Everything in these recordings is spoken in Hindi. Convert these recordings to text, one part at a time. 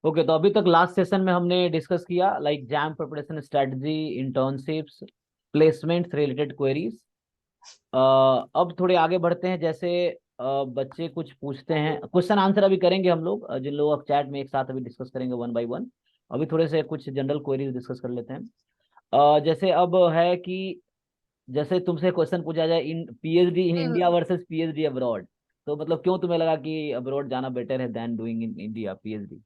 ओके, तो अभी तक लास्ट सेशन में हमने डिस्कस किया like jam preparation strategy, internships, placements related queries. अब थोड़े आगे बढ़ते हैं। जैसे बच्चे कुछ पूछते हैं, क्वेश्चन आंसर अभी करेंगे हम लोग, जिन लोग अब चैट में एक साथ अभी डिस्कस करेंगे वन बाय वन। अभी थोड़े से कुछ जनरल क्वेरीज डिस्कस कर लेते हैं। जैसे अब है कि जैसे तुमसे क्वेश्चन पूछा जाए, इन PhD in India hmm. Versus PhD abroad, तो मतलब क्यों तुम्हें लगा कि अब्रॉड जाना बेटर है then doing in India PhD?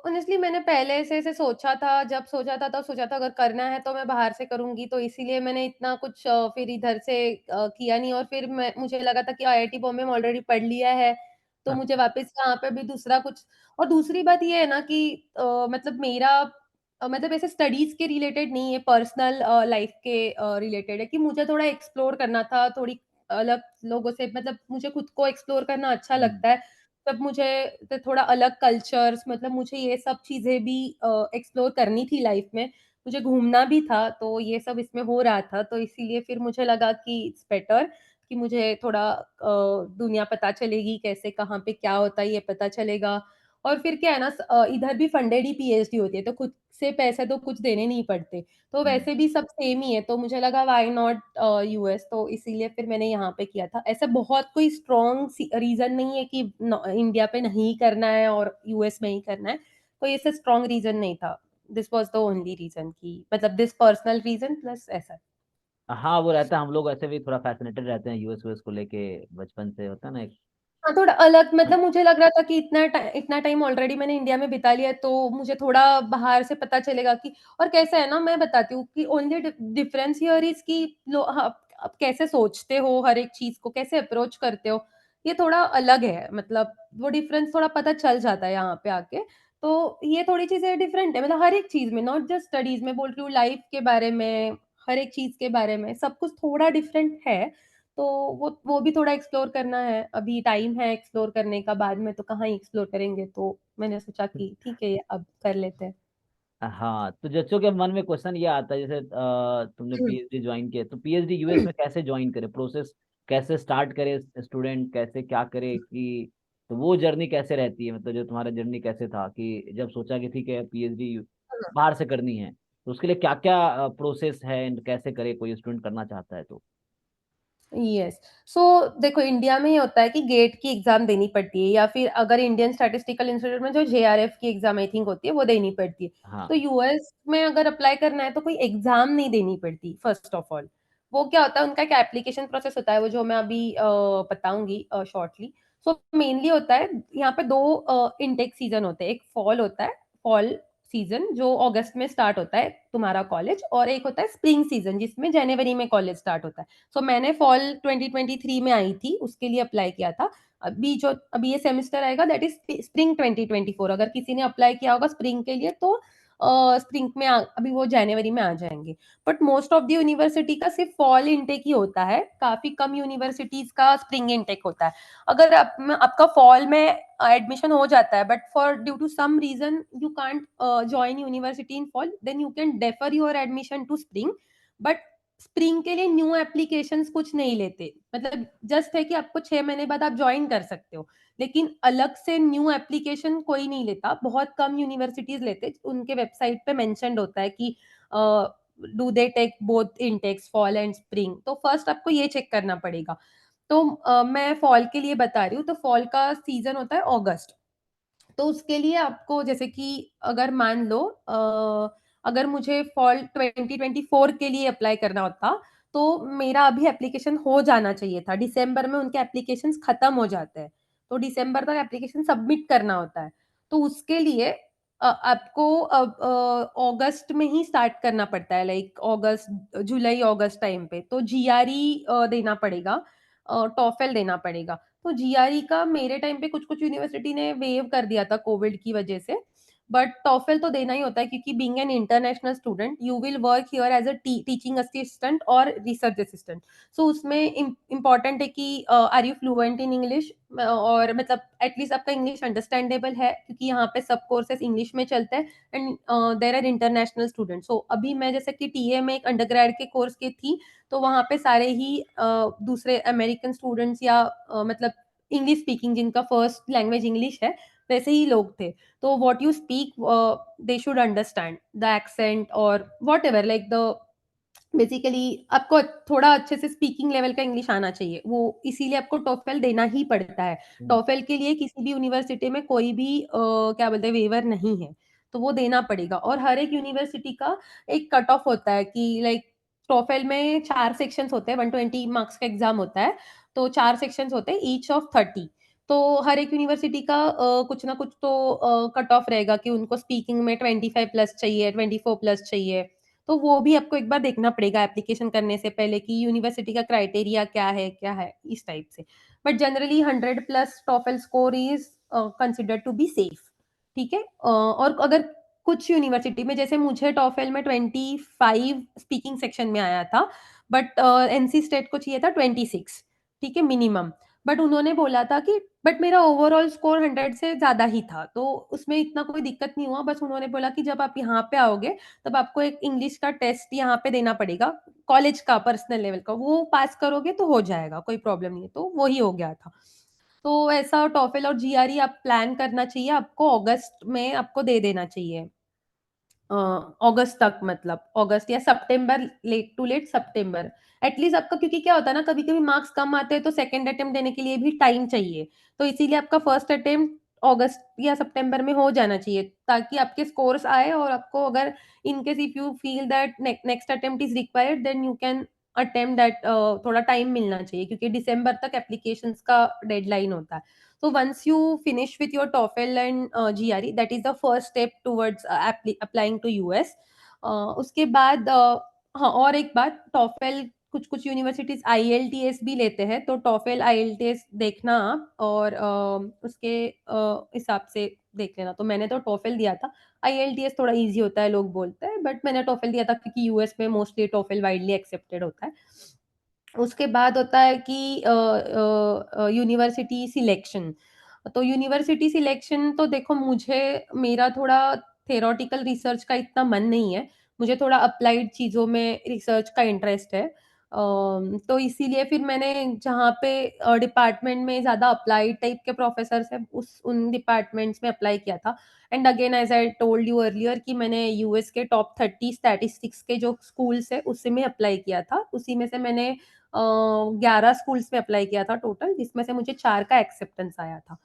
Honestly मैंने पहले से ऐसे सोचा था, जब सोचा था तब सोचा था अगर करना है तो मैं बाहर से करूँगी, तो इसीलिए मैंने इतना कुछ फिर इधर से किया नहीं, और फिर मुझे लगा था कि आईआईटी बॉम्बे में ऑलरेडी पढ़ लिया है, तो मुझे वापस यहाँ पे भी दूसरा कुछ। और दूसरी बात ये है ना कि मतलब मेरा मतलब ऐसे स्टडीज़ के रिलेटेड नहीं है, पर्सनल लाइफ़ के रिलेटेड है कि मुझे थोड़ा एक्सप्लोर करना था, थोड़ी अलग लोगों से, मतलब मुझे खुद को एक्सप्लोर करना अच्छा हम्म। लगता है। तब मुझे तो थोड़ा अलग कल्चर्स, मतलब मुझे ये सब चीज़ें भी एक्सप्लोर करनी थी लाइफ में। मुझे घूमना भी था, तो ये सब इसमें हो रहा था, तो इसीलिए फिर मुझे लगा कि इट्स बेटर कि मुझे थोड़ा दुनिया पता चलेगी, कैसे कहाँ पे क्या होता है ये पता चलेगा। और फिर क्या है ना, इधर भी फंडेड ही पीएचडी होती है, तो खुद से पैसे तो कुछ देने नहीं पड़ते। तो हम्म। वैसे भी सब सेम ही है, तो मुझे लगा व्हाई नॉट यूएस, तो इसीलिए फिर मैंने यहाँ पे किया था। ऐसा बहुत कोई स्ट्रॉन्ग रीजन नहीं है कि इंडिया पे नहीं करना है और यूएस में ही करना है, कोई ऐसा स्ट्रॉन्ग रीजन नहीं था। This was the only reason, की मतलब दिस पर्सनल रीजन प्लस ऐसा। हाँ, वो रहता है, हम लोग ऐसे भी थोड़ा फैसिनेटेड रहते हैं यूएस यूएस को लेके, बचपन से होता है ना एक। हाँ, थोड़ा अलग, मतलब मुझे लग रहा था कि इतना टाइम ऑलरेडी मैंने इंडिया में बिता लिया है, तो मुझे थोड़ा बाहर से पता चलेगा कि। और कैसा है ना, मैं बताती हूँ कि ओनली डिफरेंस हियर इज कि आप कैसे सोचते हो, हर एक चीज को कैसे अप्रोच करते हो, ये थोड़ा अलग है। मतलब वो डिफरेंस थोड़ा पता चल जाता है यहाँ पे आके। तो ये थोड़ी चीजें डिफरेंट है, मतलब हर एक चीज में, नॉट जस्ट स्टडीज में बोल रही हूँ, लाइफ के बारे में, हर एक चीज के बारे में सब कुछ थोड़ा डिफरेंट है। तो वो भी थोड़ा एक्सप्लोर करना है, अभी टाइम है एक्सप्लोर करने का, बाद में तो कहाँ ही एक्सप्लोर करेंगे, तो मैंने सोचा कि ठीक है ये अब कर लेते हैं। हाँ, तो बच्चों के मन में क्वेश्चन ये आता है, जैसे तुमने पीएचडी ज्वाइन किया, तो पीएचडी यूएस में कैसे ज्वाइन करे, प्रोसेस कैसे स्टार्ट करे, स्टूडेंट कैसे क्या करे कि, तो वो जर्नी कैसे रहती है, मतलब जो तुम्हारा जर्नी कैसे था कि जब सोचा कि ठीक है पीएचडी बाहर से करनी है, तो उसके लिए क्या क्या प्रोसेस है एंड कैसे करे कोई स्टूडेंट करना चाहता है तो? यस। सो देखो, इंडिया में ये होता है कि गेट की एग्जाम देनी पड़ती है, या फिर अगर इंडियन स्टैटिस्टिकल इंस्टीट्यूट में जो जेआरएफ की एग्जाम आई थिंक होती है वो देनी पड़ती है। तो हाँ। यूएस में अगर अप्लाई करना है तो कोई एग्जाम नहीं देनी पड़ती, फर्स्ट ऑफ ऑल। वो क्या होता है, उनका एक एप्लीकेशन प्रोसेस होता है, वो जो मैं अभी बताऊंगी शॉर्टली। सो मेनली होता है, यहाँ पे दो इनटेक सीजन होते हैं, एक फॉल होता है, फॉल सीजन जो अगस्त में स्टार्ट होता है तुम्हारा कॉलेज, और एक होता है स्प्रिंग सीजन जिसमें जनवरी में कॉलेज स्टार्ट होता है। सो मैंने फॉल 2023 में आई थी, उसके लिए अप्लाई किया था। अभी ये सेमेस्टर आएगा दैट इज स्प्रिंग 2024, अगर किसी ने अप्लाई किया होगा स्प्रिंग के लिए तो स्प्रिंग में अभी वो जनवरी में आ जाएंगे। But most of the university का सिर्फ फॉल इनटेक ही होता है, काफी कम यूनिवर्सिटीज का स्प्रिंग इनटेक होता है। अगर आपका फॉल में एडमिशन हो जाता है, but for due to some reason you can't join university in fall, then you can defer your admission to spring. But spring के लिए न्यू एप्लीकेशंस कुछ नहीं लेते, मतलब जस्ट है कि आपको 6 महीने बाद आप ज्वाइन कर सकते हो, लेकिन अलग से न्यू एप्लीकेशन कोई नहीं लेता, बहुत कम यूनिवर्सिटीज लेते। उनके वेबसाइट पे मेंशन्ड होता है कि do they take both intakes fall and spring, तो फर्स्ट आपको ये चेक करना पड़ेगा। तो मैं फॉल के लिए बता रही हूँ, तो फॉल का सीजन होता है अगस्त। तो उसके लिए आपको जैसे कि अगर मान लो अगर मुझे फॉल 2024 के लिए अप्लाई करना होता, तो मेरा अभी एप्लीकेशन हो जाना चाहिए था, दिसंबर में उनके एप्लीकेशंस खत्म हो जाते हैं, तो दिसंबर तक एप्लीकेशन सबमिट करना होता है। तो उसके लिए आपको अगस्त में ही स्टार्ट करना पड़ता है, लाइक अगस्त जुलाई अगस्त टाइम पे, तो जीआरई देना पड़ेगा, टॉफेल देना पड़ेगा। तो जीआरई का मेरे टाइम पे कुछ कुछ यूनिवर्सिटी ने वेव कर दिया था कोविड की वजह से, बट टॉफेल तो देना ही होता है, क्योंकि being an international student you will work here as a teaching assistant और रिसर्च असिस्टेंट। सो उसमें इम्पॉर्टेंट है कि are you fluent in English, और मतलब एटलीस्ट आपका इंग्लिश अंडरस्टैंडेबल है, क्योंकि यहाँ पे सब कोर्सेज इंग्लिश में चलते हैं, and there are international student. So अभी मैं जैसे कि टीए में एक अंडरग्रेड के कोर्स की थी, तो वहाँ पे सारे ही दूसरे अमेरिकन स्टूडेंट्स या मतलब इंग्लिश स्पीकिंग जिनका फर्स्ट लैंग्वेज इंग्लिश है, वैसे ही लोग थे। तो what you speak they should understand the accent और whatever like the basically आपको थोड़ा अच्छे से स्पीकिंग लेवल का इंग्लिश आना चाहिए, वो इसीलिए आपको टॉफेल देना ही पड़ता है। टॉफेल के लिए किसी भी यूनिवर्सिटी में कोई भी क्या बोलते हैं वेवर नहीं है, तो वो देना पड़ेगा। और हर एक यूनिवर्सिटी का एक कट ऑफ होता है कि लाइक टॉफेल में 4 सेक्शंस होते हैं, 120 मार्क्स का एग्जाम होता है, तो 4 सेक्शंस होते हैं ईच ऑफ 30। तो हर एक यूनिवर्सिटी का कुछ ना कुछ तो कट ऑफ रहेगा कि उनको स्पीकिंग में 25 प्लस चाहिए, 24 प्लस चाहिए। तो वो भी आपको एक बार देखना पड़ेगा एप्लीकेशन करने से पहले कि यूनिवर्सिटी का क्राइटेरिया क्या है इस टाइप से। But generally 100 plus TOEFL score is considered to be safe. ठीक है, और अगर कुछ यूनिवर्सिटी में जैसे मुझे टॉफेल में 25 स्पीकिंग सेक्शन में आया था, बट एनसी स्टेट को चाहिए था 26, ठीक है मिनिमम। बट उन्होंने बोला था कि बट मेरा ओवरऑल स्कोर 100 से ज्यादा ही था, तो उसमें इतना कोई दिक्कत नहीं हुआ। बस उन्होंने बोला कि जब आप यहाँ पे आओगे तब आपको एक इंग्लिश का टेस्ट यहाँ पे देना पड़ेगा, कॉलेज का पर्सनल लेवल का, वो पास करोगे तो हो जाएगा, कोई प्रॉब्लम नहीं है। तो वही हो गया था। तो ऐसा टॉफेल और जीआरई आप प्लान करना चाहिए, आपको अगस्त में आपको दे देना चाहिए, अगस्त तक, मतलब अगस्त या सितंबर, लेट टू लेट सितंबर एटलीस्ट आपका। क्योंकि क्या होता है ना, कभी कभी मार्क्स कम आते हैं तो सेकंड अटेम्प्ट देने के लिए भी टाइम चाहिए, तो इसीलिए आपका फर्स्ट अटेम्प्ट अगस्त या सितंबर में हो जाना चाहिए, ताकि आपके स्कोर्स आए और आपको अगर in case if you feel that next attempt is required then you can attempt that. थोड़ा टाइम मिलना चाहिए क्योंकि दिसंबर तक एप्लीकेशंस का डेडलाइन होता है। So once you finish with your TOEFL and GRE, that is the first step towards applying to US. उसके बाद हाँ, और एक बात, TOEFL कुछ कुछ यूनिवर्सिटीज IELTS भी लेते हैं, तो TOEFL IELTS देखना आप, और उसके हिसाब से देख लेना। तो मैंने तो TOEFL दिया था, IELTS थोड़ा इजी होता है लोग बोलते हैं, बट मैंने TOEFL दिया था क्योंकि यूएस में मोस्टली TOEFL वाइडली एक्सेप्टेड होता है। उसके बाद होता है कि यूनिवर्सिटी सिलेक्शन। तो यूनिवर्सिटी सिलेक्शन तो देखो, मुझे मेरा थोड़ा थेरोटिकल रिसर्च का इतना मन नहीं है, मुझे थोड़ा अप्लाइड चीज़ों में रिसर्च का इंटरेस्ट है। तो इसीलिए फिर मैंने जहाँ पे डिपार्टमेंट में ज़्यादा अप्लाइड टाइप के प्रोफेसर्स हैं उस उन डिपार्टमेंट्स में अप्लाई किया था। And again as I told you earlier कि मैंने यूएस के टॉप 30 स्टैटिस्टिक्स के जो स्कूल्स है उससे में अप्लाई किया था, उसी में से मैंने 11 स्कूल्स में अप्लाई किया था टोटल, जिसमें से मुझे 4 का एक्सेप्टेंस आया था।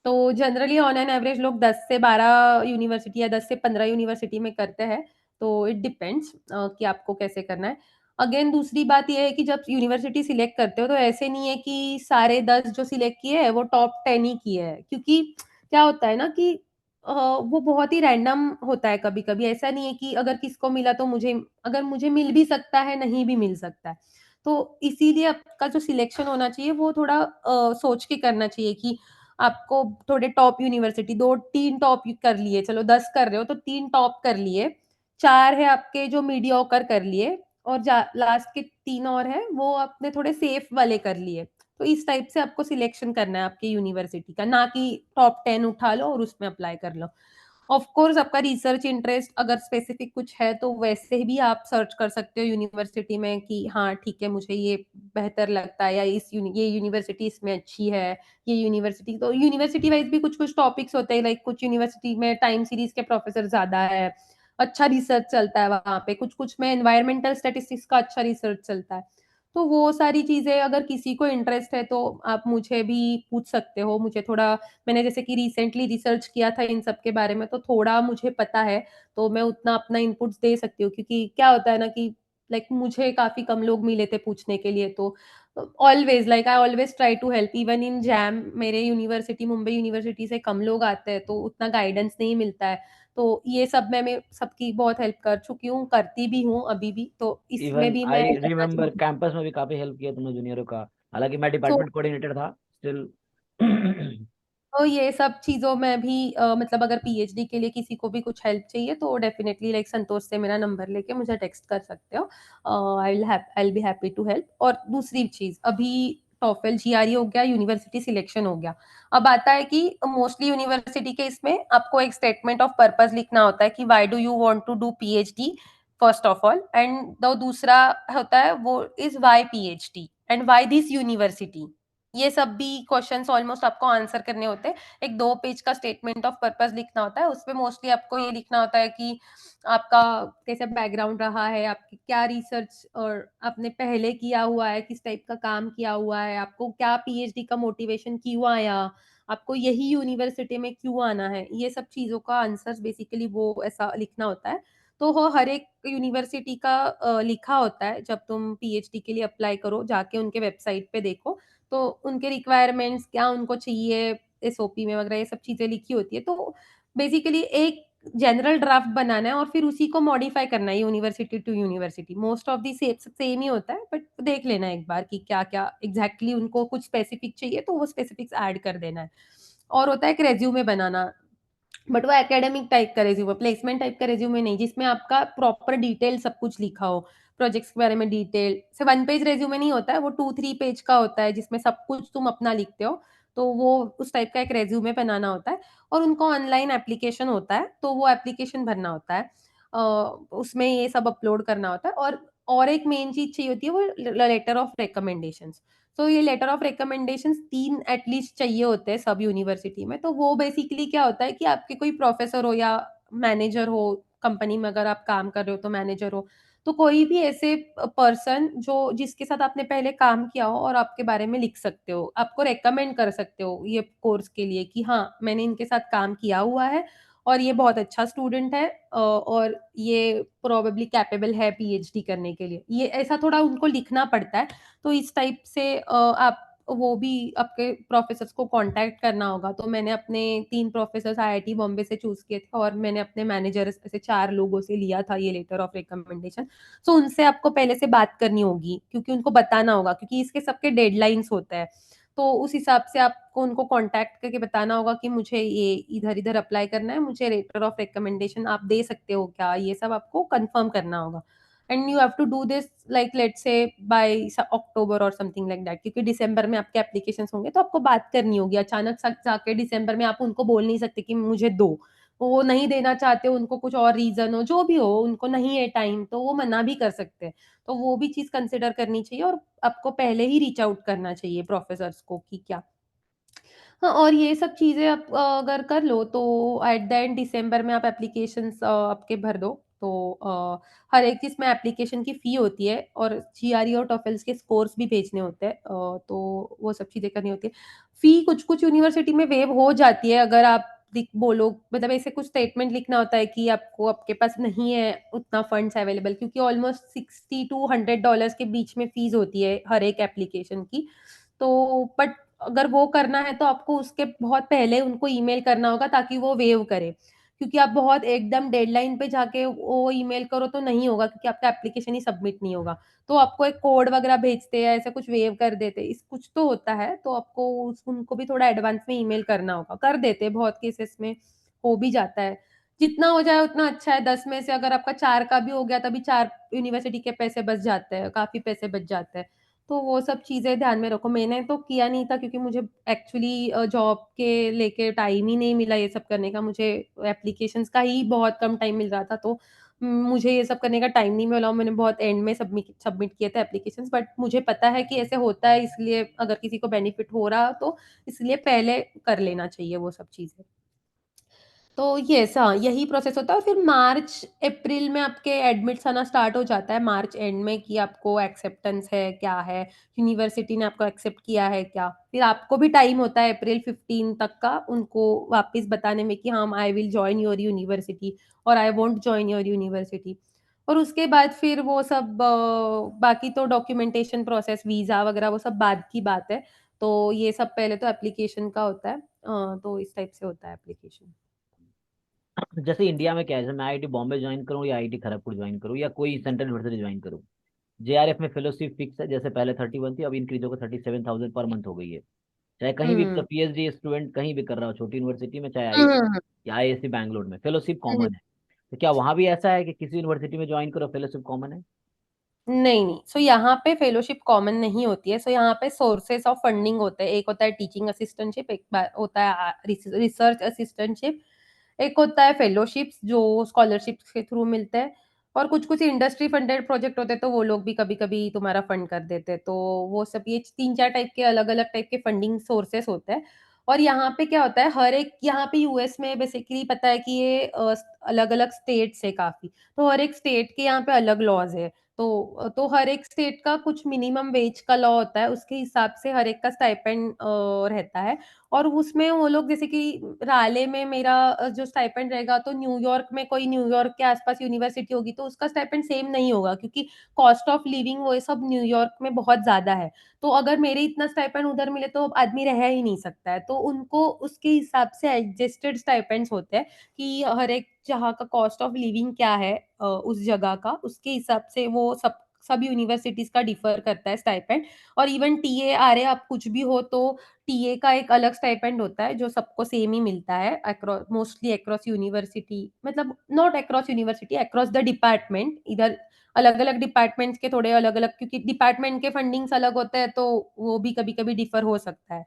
तो जनरली ऑन एन एवरेज लोग 10 से 12 यूनिवर्सिटी या 10 से 15 यूनिवर्सिटी में करते हैं, तो इट डिपेंड्स कि आपको कैसे करना है। अगेन दूसरी बात ये है कि जब यूनिवर्सिटी सिलेक्ट करते हो तो ऐसे नहीं है कि सारे 10 जो सिलेक्ट किए हैं वो टॉप 10 ही किए हैं, क्योंकि क्या होता है ना कि वो बहुत ही रैंडम होता है। कभी कभी ऐसा नहीं है कि अगर किसको मिला तो मुझे, अगर मुझे मिल भी सकता है, नहीं भी मिल सकता है। तो इसीलिए आपका जो सिलेक्शन होना चाहिए वो थोड़ा सोच के करना चाहिए कि आपको थोड़े टॉप यूनिवर्सिटी, 2-3 टॉप कर लिए, चलो 10 कर रहे हो तो 3 टॉप कर लिए, 4 है आपके जो मीडियोकर कर लिए, और लास्ट के 3 और है वो आपने थोड़े सेफ वाले कर लिए। तो इस टाइप से आपको सिलेक्शन करना है आपके यूनिवर्सिटी का, ना कि टॉप 10 उठा लो और उसमें अप्लाई कर लो। ऑफ कोर्स आपका रिसर्च इंटरेस्ट अगर स्पेसिफिक कुछ है तो वैसे भी आप सर्च कर सकते हो यूनिवर्सिटी में कि हाँ ठीक है मुझे ये बेहतर लगता है, या ये यूनिवर्सिटी इसमें अच्छी है, ये यूनिवर्सिटी। तो यूनिवर्सिटी वाइज भी कुछ कुछ टॉपिक्स होते हैं, लाइक कुछ यूनिवर्सिटी में टाइम सीरीज के प्रोफेसर ज्यादा है, अच्छा रिसर्च चलता है वहां पे, कुछ कुछ में एनवायरमेंटल स्टेटिस्टिक्स का अच्छा रिसर्च चलता है। तो वो सारी चीजें अगर किसी को इंटरेस्ट है तो आप मुझे भी पूछ सकते हो। मुझे थोड़ा, मैंने जैसे कि रिसेंटली रिसर्च किया था इन सब के बारे में, तो थोड़ा मुझे पता है, तो मैं उतना अपना इनपुट्स दे सकती हूँ। क्योंकि क्या होता है ना कि लाइक मुझे काफी कम लोग मिले थे पूछने के लिए, तो always like I always try to help even in JAM. मेरे यूनिवर्सिटी, मुंबई यूनिवर्सिटी से कम लोग आते हैं तो उतना गाइडेंस नहीं मिलता है। तो ये सब मैं सबकी बहुत हेल्प कर चुकी हूँ, करती भी हूँ अभी भी, तो इसमें इवन भी मैं आई करना रिमेम्बर चाहूंगी। कैंपस में भी काफी हेल्प किया तुमने जूनियरों का, हालांकि मैं सो डिपार्टमेंट कोऑर्डिनेटर था स्टिल। तो ये सब चीज़ों में भी मतलब अगर पीएचडी के लिए किसी को भी कुछ हेल्प चाहिए तो डेफिनेटली लाइक संतोष से मेरा नंबर लेके मुझे टेक्स्ट कर सकते हो। I will be happy to help. और दूसरी चीज़, अभी टॉफल जीआरई हो गया, यूनिवर्सिटी सिलेक्शन हो गया। अब आता है कि मोस्टली यूनिवर्सिटी के इसमें आपको एक स्टेटमेंट ऑफ पर्पस लिखना होता है कि why do you want to do PhD first of all, and the दूसरा होता है वो is why PhD and why this university. ये सब भी क्वेश्चंस ऑलमोस्ट आपको आंसर करने होते हैं। एक 2 पेज का स्टेटमेंट ऑफ पर्पस लिखना होता है, उसपे मोस्टली आपको ये लिखना होता है कि आपका कैसा बैकग्राउंड रहा है, आपकी क्या रिसर्च और आपने पहले किया हुआ है, किस टाइप का काम किया हुआ है, आपको क्या पीएचडी का मोटिवेशन क्यों आया, आपको यही यूनिवर्सिटी में क्यों आना है, ये सब चीज़ों का आंसर्स बेसिकली वो ऐसा लिखना होता है। तो वो हर एक यूनिवर्सिटी का लिखा होता है, जब तुम पीएचडी के लिए अप्लाई करो, जाके उनके वेबसाइट पे देखो, तो उनके रिक्वायरमेंट्स क्या उनको चाहिए एसओपी में वगैरह ये सब चीज़ें लिखी होती है। तो बेसिकली एक जनरल ड्राफ्ट बनाना है और फिर उसी को मॉडिफाई करना है university to university. Most of the same ही होता है, बट देख लेना है एक बार कि क्या-क्या एग्ज़ैक्टली उनको कुछ स्पेसिफिक चाहिए तो वो स्पेसिफिक्स ऐड कर देना है। और होता है एक रिज्यूमे बनाना, बट वो एकेडमिक टाइप का रिज्यूमे, प्लेसमेंट टाइप का रिज्यूमे नहीं, जिसमें आपका प्रॉपर डिटेल सब कुछ लिखा हो, प्रोजेक्ट्स के बारे में डिटेल से। 1 पेज रिज्यूमे नहीं होता है, वो 2-3 पेज का होता है, जिसमें सब कुछ तुम अपना लिखते हो। तो वो उस टाइप का एक रिज्यूमे बनाना होता है और उनको ऑनलाइन एप्लीकेशन होता है, तो वो एप्लीकेशन भरना होता है। उसमें ये सब अपलोड करना होता है और एक मेन चीज़ चाहिए होती है, वो लेटर ऑफ रिकमेंडेशंस। तो ये लेटर ऑफ रिकमेंडेशंस 3 एटलीस्ट चाहिए होते हैं सब यूनिवर्सिटी में। तो वो बेसिकली क्या होता है कि आपके कोई प्रोफेसर हो या मैनेजर हो, कंपनी में अगर आप काम कर रहे हो तो मैनेजर हो, तो कोई भी ऐसे पर्सन जो जिसके साथ आपने पहले काम किया हो और आपके बारे में लिख सकते हो, आपको रिकमेंड कर सकते हो ये कोर्स के लिए कि हाँ, मैंने इनके साथ काम किया हुआ है और ये बहुत अच्छा स्टूडेंट है, और ये प्रोबेबली कैपेबल है पीएचडी करने के लिए। ये ऐसा थोड़ा उनको लिखना पड़ता है। तो इस टाइप से आप वो भी आपके प्रोफेसर्स को कांटेक्ट करना होगा। तो मैंने अपने 3 प्रोफेसर्स आईआईटी बॉम्बे से चूज़ किए थे और मैंने अपने मैनेजर्स ऐसे 4 लोगों से लिया था ये लेटर ऑफ रिकमेंडेशन। सो उनसे आपको पहले से बात करनी होगी, क्योंकि उनको बताना होगा, क्योंकि इसके सबके डेडलाइन्स होते हैं। तो उस हिसाब से आपको उनको कांटेक्ट करके बताना होगा कि मुझे ये इधर-इधर अप्लाई करना है, मुझे लेटर ऑफ रिकमेंडेशन आप दे सकते हो क्या? ये सब आपको कन्फर्म करना होगा। And you have to do this like let's say by October और समथिंग लाइक दैट, क्योंकि दिसंबर में आपके एप्लीकेशन होंगे, तो आपको बात करनी होगी। अचानक से जाके दिसंबर में आप उनको बोल नहीं सकते कि मुझे दो, वो नहीं देना चाहते, उनको कुछ और रीजन हो, जो भी हो, उनको नहीं है टाइम, तो वो मना भी कर सकते हैं। तो वो भी चीज कंसिडर करनी चाहिए और आपको पहले ही रीच आउट करना चाहिए प्रोफेसर्स को कि क्या। हाँ, और ये सब चीज़ें आप अगर कर लो तो एट द एंड दिसंबर में आप एप्लीकेशंस आपके भर दो। तो हर एक चीज़ में एप्लीकेशन की फ़ी होती है और जीआरई और टॉफल्स के स्कोर्स भी भेजने होते हैं। तो वो सब चीज़ें करनी होती है। फ़ी कुछ-कुछ यूनिवर्सिटी में वेव हो जाती है, अगर आप लिख बोलो, मतलब ऐसे कुछ स्टेटमेंट लिखना होता है कि आपको आपके पास नहीं है उतना फंड्स अवेलेबल, क्योंकि ऑलमोस्ट 60 टू $100 के बीच में फ़ीस होती है हर एक एप्लीकेशन की। तो बट अगर वो करना है तो आपको उसके बहुत पहले उनको ईमेल करना होगा ताकि वो वेव करे। क्योंकि आप बहुत एकदम डेडलाइन पे जाके वो ईमेल करो तो नहीं होगा, क्योंकि आपका एप्लीकेशन ही सबमिट नहीं होगा। तो आपको एक कोड वगैरह भेजते हैं, ऐसा कुछ वेव कर देते हैं। इस कुछ तो होता है, तो आपको उनको भी थोड़ा एडवांस में ईमेल करना होगा। कर देते हैं, बहुत केसेस में हो भी जाता है। जितना हो जाए उतना अच्छा है। 10 में से अगर आपका 4 का भी हो गया तभी 4 यूनिवर्सिटी के पैसे बच जाते हैं, काफ़ी पैसे बच जाते हैं। तो वो सब चीज़ें ध्यान में रखो। मैंने तो किया नहीं था, क्योंकि मुझे एक्चुअली जॉब के लेके टाइम ही नहीं मिला ये सब करने का। मुझे एप्लीकेशंस का ही बहुत कम टाइम मिल रहा था, तो मुझे ये सब करने का टाइम नहीं मिला। मैंने बहुत एंड में सबमिट सबमिट किए थे एप्लीकेशंस, बट मुझे पता है कि ऐसे होता है, इसलिए अगर किसी को बेनिफिट हो रहा तो इसलिए पहले कर लेना चाहिए वो सब चीज़ें। तो यस, हाँ, यही प्रोसेस होता है और फिर मार्च अप्रैल में आपके एडमिट्स आना स्टार्ट हो जाता है, मार्च एंड में, कि आपको एक्सेप्टेंस है, क्या है, यूनिवर्सिटी ने आपको एक्सेप्ट किया है क्या। फिर आपको भी टाइम होता है अप्रैल 15 तक का उनको वापस बताने में कि हाँ, I will join your university और I won't join your university. और उसके बाद फिर वो सब बाकी तो डॉक्यूमेंटेशन प्रोसेस, वीज़ा वगैरह वो सब बाद की बात है। तो ये सब पहले तो एप्लीकेशन का होता है। तो इस टाइप से होता है एप्लीकेशन। जैसे इंडिया में क्या है, जैसे मैं आईआईटी बॉम्बे ज्वाइन करूँ या आईआईटी खड़गपुर ज्वाइन करूँ या कोई सेंट्रल यूनिवर्सिटी ज्वाइन करूँ, जेआरएफ में फेलोशिप फिक्स है, जैसे पहले 31 थी, अब इंक्रीज होकर 37,000 पर मंथ हो गई है। चाहे कहीं भी हुँ। पीएचडी स्टूडेंट कहीं भी कर रहा हो, छोटी यूनिवर्सिटी में, चाहे हुँ, आई हुँ, हुँ। या आईएससी बैंगलोर में, फेलोशिप हुँ, हुँ। कॉमन है। तो क्या वहां भी ऐसा है कि किसी यूनिवर्सिटी में ज्वाइन करो फेलोशिप कॉमन है? नहीं, नहीं। सो यहाँ पे फेलोशिप कॉमन नहीं होती है। सो यहाँ पे सोर्सेस ऑफ फंडिंग होते हैं। एक होता है टीचिंग असिस्टेंटशिप, एक होता है रिसर्च असिस्टेंटशिप, एक होता है फेलोशिप्स जो स्कॉलरशिप्स के थ्रू मिलते हैं। और कुछ कुछ इंडस्ट्री फंडेड प्रोजेक्ट होते हैं तो वो लोग भी कभी कभी तुम्हारा फंड कर देते हैं। तो वो सब ये 3-4 टाइप के अलग अलग टाइप के फंडिंग सोर्सेस होते हैं। और यहाँ पे क्या होता है, हर एक यहाँ पे यूएस में बेसिकली पता है कि ये अलग अलग स्टेट्स है काफी, तो हर एक स्टेट के यहाँ पे अलग लॉज है। तो हर एक स्टेट का कुछ मिनिमम वेज का लॉ होता है, उसके हिसाब से हर एक का स्टाइपेंड रहता है। और उसमें वो लोग जैसे कि राले में मेरा जो स्टाइपेंड रहेगा, तो न्यूयॉर्क में कोई न्यूयॉर्क के आसपास यूनिवर्सिटी होगी तो उसका स्टाइपेंड सेम नहीं होगा, क्योंकि कॉस्ट ऑफ लिविंग वो सब न्यूयॉर्क में बहुत ज्यादा है। तो अगर मेरे इतना स्टाइपेंड उधर मिले तो आदमी रह ही नहीं सकता है, तो उनको उसके हिसाब से एडजस्टेड स्टाइपेंड्स होते हैं कि हर एक जहाँ का कॉस्ट ऑफ लिविंग क्या है उस जगह का, उसके हिसाब से वो सब यूनिवर्सिटीज का डिफर करता है स्टाइपेंड। और इवन टीए आरए आप कुछ भी हो तो टीए का एक अलग स्टाइपेंड होता है जो सबको सेम ही मिलता है अक्रॉस, मोस्टली अक्रॉस यूनिवर्सिटी, मतलब not across university, across the department. इधर अलग अलग डिपार्टमेंट्स के थोड़े अलग अलग, क्योंकि डिपार्टमेंट के फंडिंग्स अलग होते हैं तो वो भी कभी कभी डिफर हो सकता है।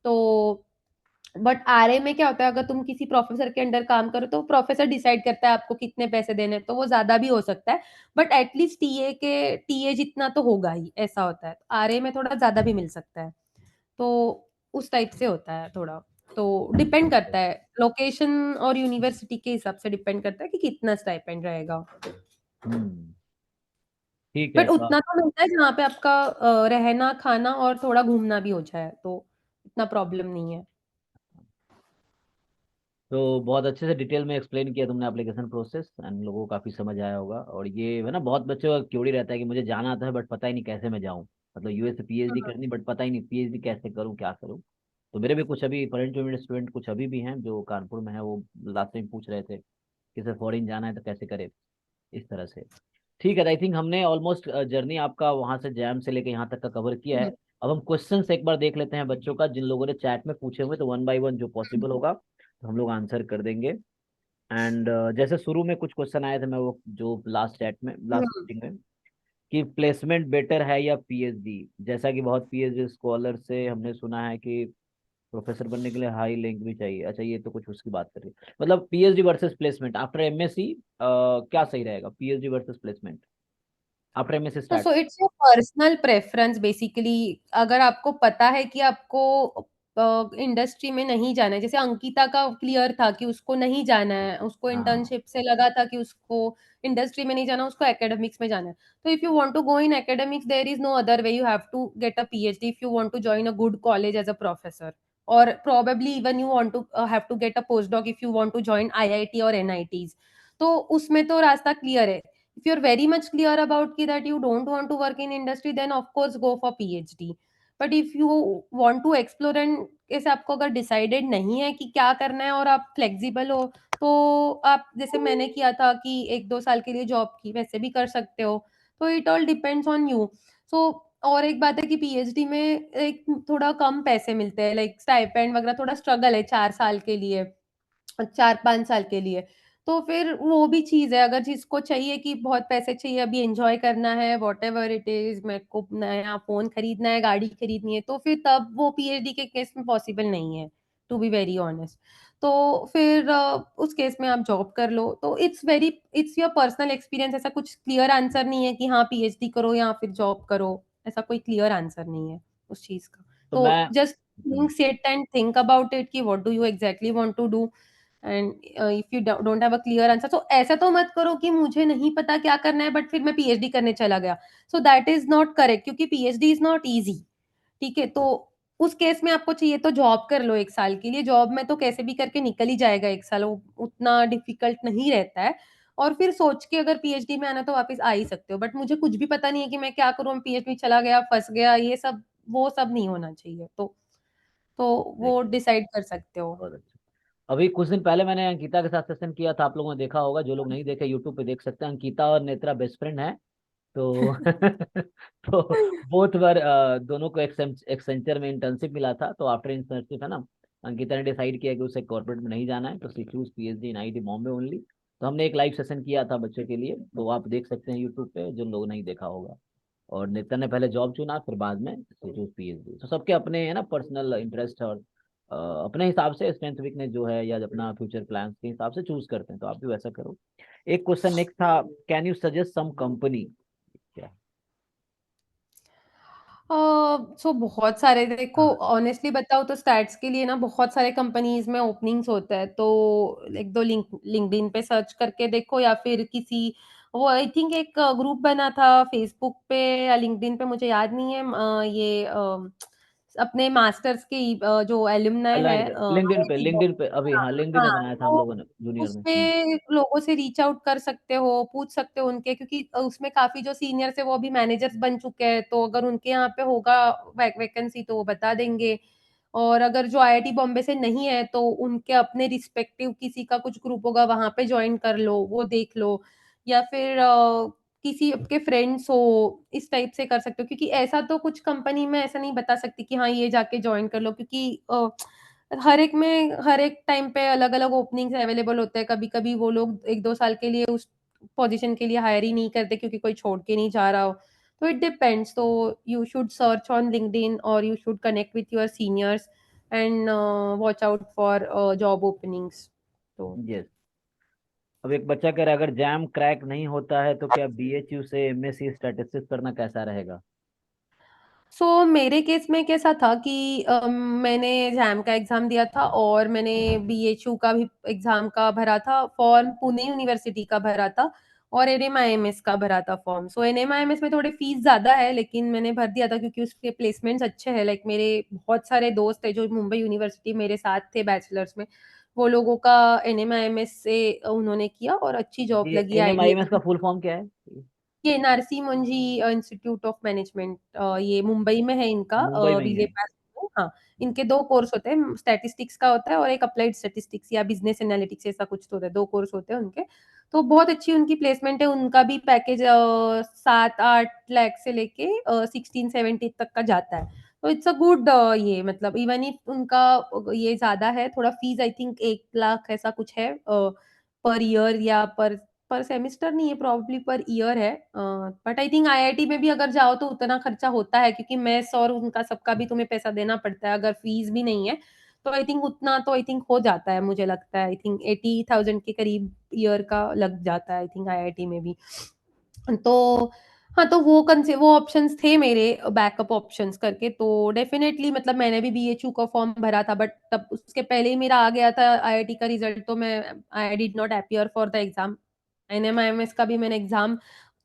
तो बट आरए में क्या होता है, अगर तुम किसी प्रोफेसर के अंडर काम करो तो प्रोफेसर डिसाइड करता है आपको कितने पैसे देने हैं, तो वो ज्यादा भी हो सकता है। बट एटलीस्ट टीए जितना तो होगा ही, ऐसा होता है। आरए में थोड़ा ज्यादा भी मिल सकता है। तो उस टाइप से होता है थोड़ा। तो डिपेंड करता है लोकेशन और यूनिवर्सिटी के हिसाब से, डिपेंड करता है कि कितना स्टाइपेंड रहेगा। हम्म। ठीक है बट तो उतना तो मिलता है जहाँ पे आपका रहना खाना और थोड़ा घूमना भी हो जाए, तो इतना प्रॉब्लम नहीं है। तो बहुत अच्छे से डिटेल में एक्सप्लेन किया तुमने एप्लीकेशन प्रोसेस, एंड लोगों को काफ़ी समझ आया होगा। और ये है ना, बहुत बच्चों का क्यूरी रहता है कि मुझे जाना आता है बट पता ही नहीं कैसे मैं जाऊँ, मतलब यूएस से पीएचडी हम्म। करनी बट पता ही नहीं पीएचडी कैसे करूँ, क्या करूँ। तो मेरे भी कुछ अभी करंट स्टूडेंट कुछ अभी भी हैं जो कानपुर में है, वो लास्ट टाइम पूछ रहे थे कि सर फॉरेन जाना है तो कैसे करे, इस तरह से। ठीक है, आई थिंक हमने ऑलमोस्ट जर्नी आपका वहां से जैम से लेके यहाँ तक का कवर किया है। हम्म। अब हम क्वेश्चंस एक बार देख लेते हैं बच्चों का, जिन लोगों ने चैट में पूछे हुए, तो वन बाय वन जो पॉसिबल होगा तो हम लोग आंसर कर देंगे। एंड जैसे शुरू में कुछ क्वेश्चन आए थे, मैं वो जो लास्ट चैट में लास्ट हम्म। मीटिंग में, कि प्लेसमेंट बेटर है या पीएचडी, जैसा कि बहुत पीएचडी स्कॉलर से हमने सुना है कि प्रोफेसर बनने के लिए हाई लिंक भी चाहिए। अच्छा, ये तो कुछ उसकी बात कर रही है, मतलब PhD versus placement after MSc, क्या सही रहेगा, PhD versus placement after MSc तो start. So it's your personal preference basically. अगर आपको पता है कि आपको इंडस्ट्री में नहीं जाना है, जैसे अंकिता का क्लियर था कि उसको नहीं जाना है, उसको हाँ। इंटर्नशिप से लगा था कि उसको इंडस्ट्री में नहीं जाना, उसको एकेडमिक्स में जाना है। तो if you want to go in academics there is no other way, you have to get a PhD if you want to join a good college as a professor. और probably even you want to have to get a postdoc if you want to join IIT or NITs। तो उसमें तो रास्ता क्लियर है। If you're very much clear about कि that you don't want to work in industry, then of course go for PhD। But if you want to explore and ऐसे आपको अगर डिसाइडेड नहीं है कि क्या करना है और आप फ्लेक्सिबल हो, तो आप जैसे मैंने किया था कि 1-2 साल के लिए जॉब की, वैसे भी कर सकते हो। तो it all depends on you. So और एक बात है कि पीएचडी में एक थोड़ा कम पैसे मिलते हैं, लाइक स्टाइपेंड वगैरह थोड़ा स्ट्रगल है 4 साल के लिए, 4-5 साल के लिए। तो फिर वो भी चीज़ है, अगर जिसको चाहिए कि बहुत पैसे चाहिए, अभी एन्जॉय करना है, व्हाटएवर इट इज़, मेरे को नया फ़ोन खरीदना है, गाड़ी खरीदनी है, तो फिर तब वो पीएचडी के केस में पॉसिबल नहीं है, टू बी वेरी ऑनेस्ट। तो फिर उस केस में आप जॉब कर लो। तो इट्स योर पर्सनल एक्सपीरियंस, ऐसा कुछ क्लियर आंसर नहीं है कि हाँ, पीएचडी करो या फिर जॉब करो, ऐसा कोई क्लियर आंसर नहीं है उस चीज़ का। तो मैं तो just sit and think about it कि what do you exactly want to do. And if you don't have a clear answer, तो ऐसा तो मत करो कि मुझे नहीं पता क्या करना है बट फिर मैं पीएचडी करने चला गया। So that is not correct, क्योंकि पीएचडी इज नॉट इजी। ठीक है, तो उस केस में आपको चाहिए तो जॉब कर लो 1 साल के लिए, जॉब में तो कैसे भी करके निकल ही जाएगा 1 साल, वो उतना डिफिकल्ट नहीं रहता है। और फिर सोच के अगर पीएचडी में आना तो वापस आ ही सकते हो। बट मुझे कुछ भी पता नहीं है कि मैं क्या करूँ, पीएचडी चला गया, फंस गया, ये सब वो सब नहीं होना चाहिए। तो वो देखिए, डिसाइड कर सकते हो। बहुत अच्छा। अभी कुछ दिन पहले मैंने अंकिता के साथ सेशन किया था, आप लोगों ने देखा होगा, जो लोग नहीं देखे यूट्यूब पे देख सकते हैं। अंकिता और नेत्रा बेस्ट फ्रेंड है। तो तो बोथ बार दोनों को एक्सेंचर में इंटर्नशिप मिला था। तो आफ्टर इंटर्नशिप है ना, अंकिता ने डिसाइड किया कि उसे कॉर्पोरेट में नहीं जाना है, तो she choose PhD in IIT Bombay only. तो हमने एक लाइव सेशन किया था बच्चों के लिए, तो आप देख सकते हैं यूट्यूब पे, जिन लोगों ने नहीं देखा होगा। और नितिन ने पहले जॉब चुना, फिर बाद में शी चूज पीएचडी। तो सबके अपने है ना पर्सनल इंटरेस्ट और अपने हिसाब से स्ट्रेंथ वीकनेस जो है या अपना फ्यूचर प्लान्स के हिसाब से चूज करते हैं, तो आप भी वैसा करो। एक क्वेश्चन नेक्स्ट था, can you suggest some company? क्या? सो बहुत सारे, देखो ऑनेस्टली बताओ तो स्टैट्स के लिए ना बहुत सारे कंपनीज में ओपनिंग्स होता है, तो एक दो लिंक्डइन पे सर्च करके देखो, या फिर किसी, वो आई थिंक एक ग्रुप बना था फेसबुक पे या लिंक्डइन पे, मुझे याद नहीं है, ये अपने मास्टर्स के जो एलुमनाई है अलाइन आईआईटी लिंक्डइन पे अभी, हाँ हाँ लिंक्डइन में हाँ, बनाया था हम तो लोगों ने जूनियर में। उसपे लोगों से रीच आउट कर सकते हो, पूछ सकते हो उनके, क्योंकि उसमें काफी जो सीनियर्स है वो अभी मैनेजर्स बन चुके हैं, तो अगर उनके यहाँ पे होगा वैकेंसी तो वो बता देंगे। और अगर जो आईआईटी बॉम्बे से नहीं है तो उनके अपने रिस्पेक्टिव किसी का कुछ ग्रुप होगा, वहां पे ज्वाइन कर लो, वो देख लो। या फिर किसी आपके फ्रेंड्स हो, इस टाइप से कर सकते हो, क्योंकि ऐसा तो कुछ कंपनी में ऐसा नहीं बता सकती कि हाँ ये जाके ज्वाइन कर लो, क्योंकि हर एक में हर एक टाइम पे अलग अलग ओपनिंग्स अवेलेबल होते हैं। कभी कभी वो लोग एक दो साल के लिए उस पोजीशन के लिए हायर ही नहीं करते, क्योंकि कोई छोड़ के नहीं जा रहा हो। तो इट डिपेंड्स, तो you should search on LinkedIn और you should connect with your seniors and watch out for job openings. तो यस। अब एक बच्चा कह रहा है, अगर जैम क्रैक नहीं होता है तो क्या बीएचयू से एमएससी स्टैटिस्टिक्स करना कैसा रहेगा? मेरे केस में कैसा था कि मैंने जैम का एग्जाम दिया था और मैंने बीएचयू का भी एग्जाम का भरा था फॉर्म, पुणे यूनिवर्सिटी का भरा था, और एनएमआईएमएस का भरा था फॉर्म। एनएमआईएमएस में थोड़ी फीस ज्यादा है, लेकिन मैंने भर दिया था क्योंकि उसके प्लेसमेंट्स अच्छे हैं। लाइक मेरे बहुत सारे दोस्त थे जो मुंबई यूनिवर्सिटी मेरे साथ थे बैचलर्स में, वो लोगों का एनएमआईएमएस से उन्होंने किया और अच्छी जॉब ये लगी एनएमआईएमएस का आईडीएस। फुल फॉर्म क्या है? ये नारसी मुंजी इंस्टीट्यूट ऑफ मैनेजमेंट, ये मुंबई में है इनका, मुंबई में ही विले है। पास में। हाँ, इनके दो कोर्स होते हैं, स्टैटिस्टिक्स का होता है और एक अप्लाइड स्टैटिस्टिक्स या बिजनेस एनालिटिक्स, ऐसा कुछ तो होता है, दो कोर्स होते हैं उनके। तो बहुत अच्छी उनकी प्लेसमेंट है, उनका भी पैकेज 7-8 लाख से लेके 16-17 तक का जाता है। तो इट्स अ गुड, ये मतलब इवन इफ उनका ये ज्यादा है थोड़ा फीस, आई थिंक 1 लाख ऐसा कुछ है पर ईयर, या पर सेमिस्टर नहीं है, प्रॉब्ली पर ईयर है। बट आई थिंक आईआईटी में भी अगर जाओ तो उतना खर्चा होता है, क्योंकि मेस और उनका सबका भी तुम्हें पैसा देना पड़ता है, अगर फीस भी नहीं है तो आई थिंक उतना तो आई थिंक हो जाता है, मुझे लगता है आई थिंक 80,000 के करीब ईयर का लग जाता है आई थिंक आईआईटी में भी। तो हाँ, तो वो ऑप्शंस थे मेरे बैकअप ऑप्शंस करके, तो डेफिनेटली मतलब मैंने भी बीएचयू का फॉर्म भरा था, बट तब उसके पहले ही मेरा आ गया था आईआईटी का रिजल्ट, तो मैं I did not appear for the exam. NMIMS का भी मैंने एग्जाम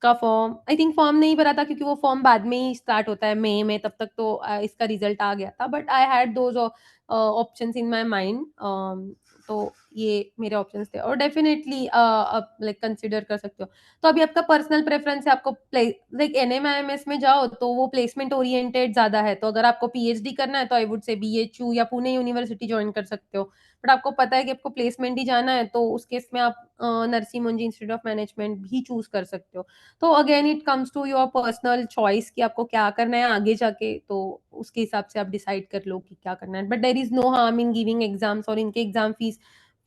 का फॉर्म आई थिंक फॉर्म नहीं भरा था, क्योंकि वो फॉर्म बाद में ही स्टार्ट होता है मई में, तब तक तो इसका रिजल्ट आ गया था, but I had those options in my mind. तो ये मेरे ऑप्शंस थे, और डेफिनेटली आप लाइक कंसिडर कर सकते हो। तो अभी आपका पर्सनल प्रेफरेंस है, आपको लाइक एनएमआईएमएस में जाओ तो वो प्लेसमेंट ओरिएंटेड ज्यादा है, तो अगर आपको पीएचडी करना है तो आई वुड से बीएचयू या पुणे यूनिवर्सिटी ज्वाइन कर सकते हो। बट आपको पता है कि आपको प्लेसमेंट ही जाना है, तो उस केस में आप Narsee Monjee institute of management भी चूज कर सकते हो। तो again it comes to your personal choice कि आपको क्या करना है आगे जाके, तो उसके हिसाब से आप डिसाइड कर लो कि क्या करना है। But there is no harm in giving exams, और इनके एग्जाम फीस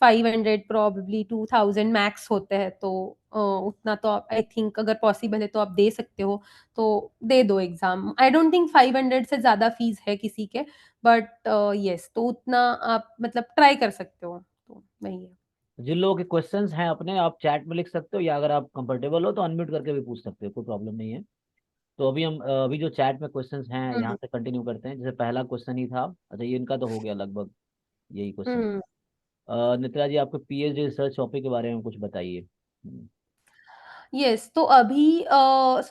500 प्रॉब्ली 2000 मैक्स होते हैं, तो उतना तो आई थिंक अगर पॉसिबल है तो आप दे सकते हो, तो दे दो एग्जाम। आई डोंट थिंक 500 से ज्यादा फीस है किसी के, बट यस, तो उतना आप मतलब ट्राई कर सकते हो, तो वही है। जिन लोगों के क्वेश्चंस हैं अपने, आप चैट में लिख सकते हो, या अगर आप कंफर्टेबल हो तो अनम्यूट करके भी पूछ सकते हो, कोई प्रॉब्लम नहीं है। तो अभी हम अभी जो चैट में क्वेश्चंस हैं यहाँ हम्म से कंटिन्यू करते हैं। जैसे पहला क्वेश्चन ही था, अच्छा ये इनका तो हो गया लगभग, यही क्वेश्चन। हम्म नित्रा जी, आपके पीएचडी रिसर्च टॉपिक के बारे में कुछ बताइए। यस, तो अभी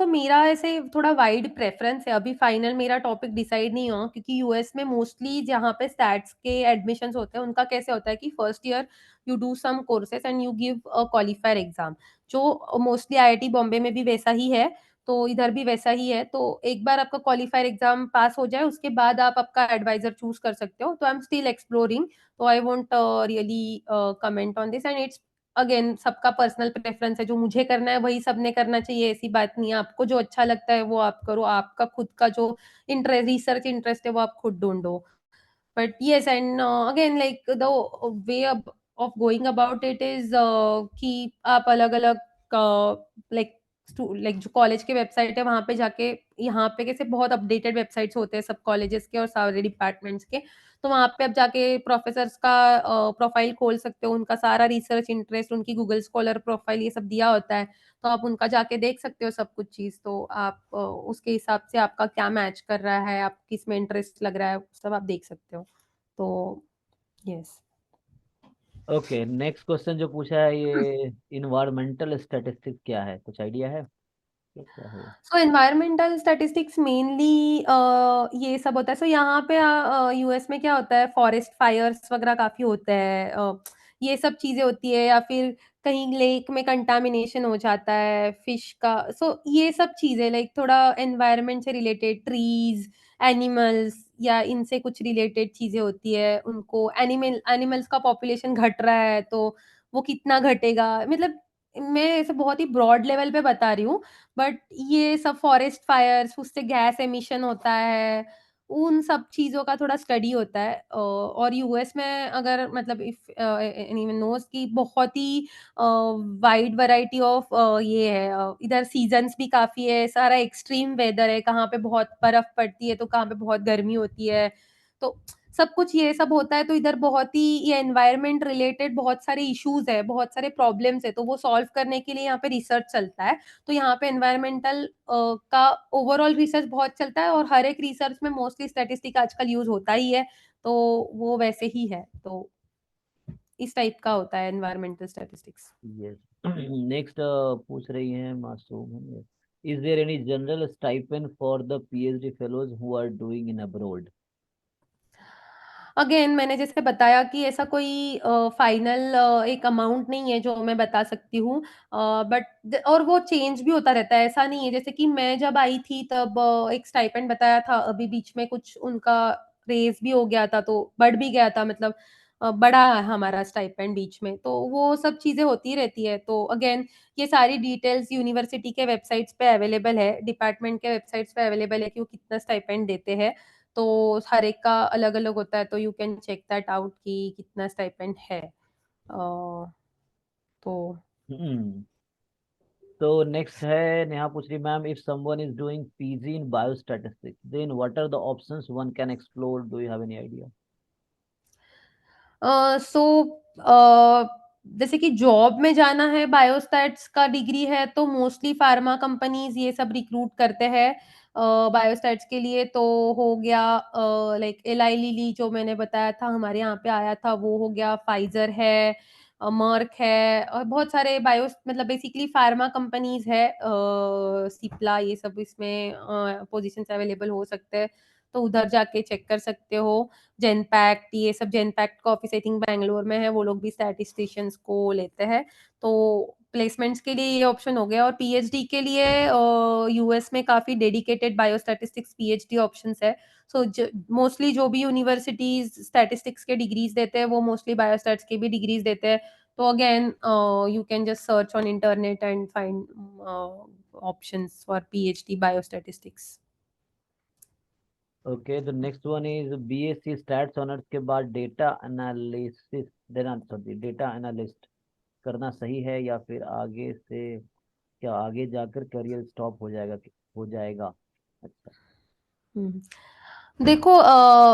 मेरा ऐसे थोड़ा वाइड प्रेफरेंस है, अभी फाइनल मेरा टॉपिक डिसाइड नहीं हुआ, क्योंकि यूएस में मोस्टली जहाँ पे स्टैट्स के एडमिशन्स होते हैं उनका कैसे होता है कि first year you do some courses and you give a qualifier exam, जो मोस्टली आईआईटी बॉम्बे में भी वैसा ही है, तो इधर भी वैसा ही है। तो एक बार आपका क्वालिफायर एग्जाम पास हो जाए उसके बाद आप आपका एडवाइजर चूज कर सकते हो, तो आई एम स्टिल एक्सप्लोरिंग, तो I won't really comment on this, and it's again सबका पर्सनल प्रेफरेंस है, जो मुझे करना है वही सबने करना चाहिए, ऐसी बात नहीं है। आपको जो अच्छा लगता है वो आप करो, आपका खुद का जो इंटरेस्ट रिसर्च इंटरेस्ट है वो आप खुद ढूंढो। But yes, and again like the way of going about it is कि आप अलग अलग लाइक लाइक जो कॉलेज के वेबसाइट है वहां पे जाके, यहाँ पे कैसे बहुत अपडेटेड वेबसाइट्स होते हैं सब कॉलेजेस के और सारे डिपार्टमेंट्स के, तो वहाँ पे आप जाके प्रोफेसर्स का प्रोफाइल खोल सकते हो, उनका सारा रिसर्च इंटरेस्ट, उनकी गूगल स्कॉलर प्रोफाइल ये सब दिया होता है, तो आप उनका जाके देख सकते हो सब कुछ चीज़। तो आप उसके हिसाब से आपका क्या मैच कर रहा है, आप किस में इंटरेस्ट लग रहा है, सब आप देख सकते हो। तो यस। ओके, नेक्स्ट क्वेश्चन जो पूछा है ये इन्वायरमेंटल स्टैटिस्टिक्स क्या है, कुछ आइडिया है क्या क्या है? सो एनवायरमेंटल स्टैटिस्टिक्स मेनली ये सब होता है। सो यहाँ पे यूएस में क्या होता है, फॉरेस्ट फायर्स वगैरह काफी होते हैं, ये सब चीजें होती है, या फिर कहीं लेक में कंटामिनेशन हो जाता है फिश का। सो ये सब चीजें लाइक थोड़ा एनवायरनमेंट से रिलेटेड, ट्रीज, एनिमल्स या इनसे कुछ रिलेटेड चीजें होती है। उनको एनिमल्स का पॉपुलेशन घट रहा है तो वो कितना घटेगा, मतलब मैं ऐसे बहुत ही ब्रॉड लेवल पे बता रही हूँ। बट ये सब फॉरेस्ट फायर्स, उससे गैस एमिशन होता है, उन सब चीज़ों का थोड़ा स्टडी होता है। और यूएस में अगर मतलब इफ एनीवन नोस कि बहुत ही वाइड वैरायटी ऑफ ये है, इधर सीजन्स भी काफ़ी है, सारा एक्सट्रीम वेदर है, कहाँ पे बहुत बर्फ पड़ती है तो कहाँ पे बहुत गर्मी होती है। तो सब कुछ ये सब होता है, तो इधर बहुत ही ये एनवायरनमेंट रिलेटेड बहुत सारे इश्यूज है, बहुत सारे प्रॉब्लम्स है, तो वो सॉल्व करने के लिए यहाँ पे रिसर्च चलता है। तो यहाँ पे एनवायरमेंटल का ओवरऑल रिसर्च बहुत चलता है, और हर एक रिसर्च में मोस्टली स्टैटिस्टिक आजकल यूज होता ही है, तो वो वैसे ही है। तो इस टाइप का होता है एनवायरमेंटल स्टैटिस्टिक्स। यस। नेक्स्ट पूछ रही हैं Masoom, is there any general stipend for the PhD fellows who are doing in abroad? Again मैंने जैसे बताया कि ऐसा कोई फाइनल एक अमाउंट नहीं है जो मैं बता सकती हूँ, बट और वो चेंज भी होता रहता है, ऐसा नहीं है। जैसे कि मैं जब आई थी तब एक स्टाइपेंड बताया था, अभी बीच में कुछ उनका रेज भी हो गया था, तो बढ़ भी गया था, मतलब बढ़ा है हमारा स्टाइपेंड बीच में। तो वो सब चीजें होती रहती है। तो अगेन ये सारी डिटेल्स यूनिवर्सिटी के वेबसाइट्स पे अवेलेबल है, डिपार्टमेंट के वेबसाइट्स पे अवेलेबल है कि वो कितना स्टाइपेंड देते हैं। तो हर एक का अलग अलग होता है, तो you can check that out कि कितना स्टाइपेंड है। तो हम्म। तो नेक्स्ट है, नेहा पूछ रही, ma'am if someone is doing PG in biostatistics then what are the options one can explore, do you have any idea? So जैसे कि जॉब में जाना है, बायोस्टैट्स का डिग्री है, तो मोस्टली फार्मा कंपनीज ये सब रिक्रूट करते हैं बायोस्टैट्स के लिए। तो हो गया लाइक एलाई लिली जो मैंने बताया था हमारे यहाँ पे आया था, वो हो गया, फाइजर है, मर्क है, और बहुत सारे बायो मतलब बेसिकली फार्मा कंपनीज है, सिप्ला, ये सब इसमें पोजीशंस अवेलेबल हो सकते हैं। तो उधर जाके चेक कर सकते हो। जेनपैक्ट, ये सब जेनपैक्ट का ऑफिस आई थिंक बैंगलोर में है, वो लोग भी स्टैटिस्टिशियंस को लेते हैं। तो प्लेसमेंट्स के लिए ये ऑप्शन हो गया। और पीएचडी के लिए यूएस में काफी डेडिकेटेड बायोस्टैटिस्टिक्स पीएचडी ऑप्शंस है। सो मोस्टली जो भी यूनिवर्सिटीज स्टैटिस्टिक्स के डिग्रीज देते हैं वो मोस्टली बायोस्टैट्स की भी डिग्रीज देते हैं। तो again you can just search on internet and find options for PhD biostatistics. Okay, the next one is BSc stats honours के बाद डेटा एनालिसिस देना, सॉरी डेटा एनालिस्ट करना सही है, या फिर आगे से क्या आगे जाकर करियर स्टॉप हो जाएगा, हो जाएगा? अच्छा। देखो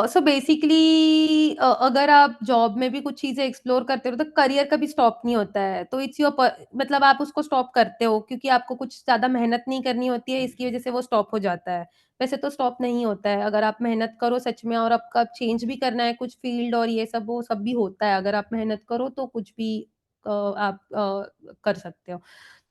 सो बेसिकली अगर आप जॉब में भी कुछ चीजें एक्सप्लोर करते हो तो करियर कभी स्टॉप नहीं होता है। तो इट्स योर मतलब आप उसको स्टॉप करते हो क्योंकि आपको कुछ ज्यादा मेहनत नहीं करनी होती है, इसकी वजह से वो स्टॉप हो जाता है। वैसे तो स्टॉप नहीं होता है, अगर आप मेहनत करो सच में, और आपका चेंज भी करना है कुछ फील्ड और ये सब, वो सब भी होता है। अगर आप मेहनत करो तो कुछ भी आप कर सकते हो।